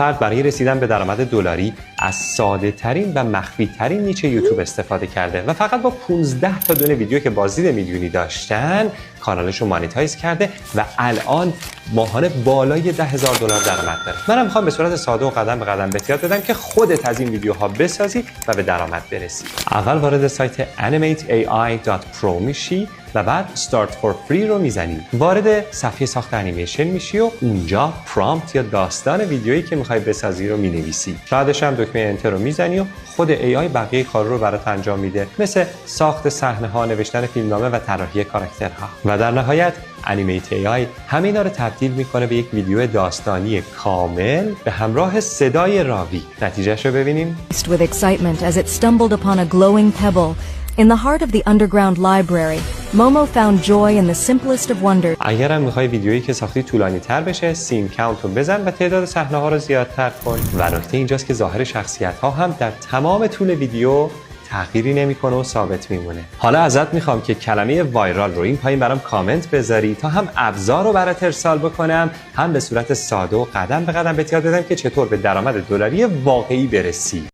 فرد برای رسیدن به درآمد دلاری از ساده ترین و مخفی ترین نیچ یوتیوب استفاده کرده و فقط با 15 تا دونه ویدیو که بازدید میلیونی داشتن کانالش رو مانیتایز کرده و الان ماهانه بالای $10,000 درآمد داره. منم میخوام به صورت ساده و قدم به قدم بهت یاد بدم که خودت از این ویدیوها بسازی و به درآمد برسی. اول وارد سایت animateai.pro میشی و بعد Start for Free رو میزنی. وارد صفحه ساخت انیمیشن میشی و اونجا پرامپت یا داستان ویدیویی که میخوای بسازی رو مینویسی. بعدش هم دکمه انتر رو میزنی و خود AI بقیه کار رو برات انجام میده، مثل ساخت صحنه‌ها، نوشتن فیلمنامه و طراحی کاراکترها. و در نهایت Animate AI همه اینا رو تبدیل میکنه به یک ویدیو داستانی کامل به همراه صدای راوی. نتیجهش رو ببینیم. With excitement as it stumbled upon a glowing pebble in the heart of the underground library, Momo found joy in the simplest of wonders. اگر هم میخوای ویدیویی که ساختی طولانی تر بشه، سین کاونت رو بزن و تعداد صحنه ها رو زیادتر کن. و نکته اینجاست که ظاهر شخصیت ها هم در تمام طول ویدیو تغییری نمیکنه و ثابت میمونه. حالا ازت میخوام که کلمه وایرال رو این پایین برام کامنت بذاری تا هم ابزار رو برات ارسال بکنم، هم به صورت ساده و قدم به قدم بهت یاد بدم که چطور به درآمد دلاری واقعی برسی.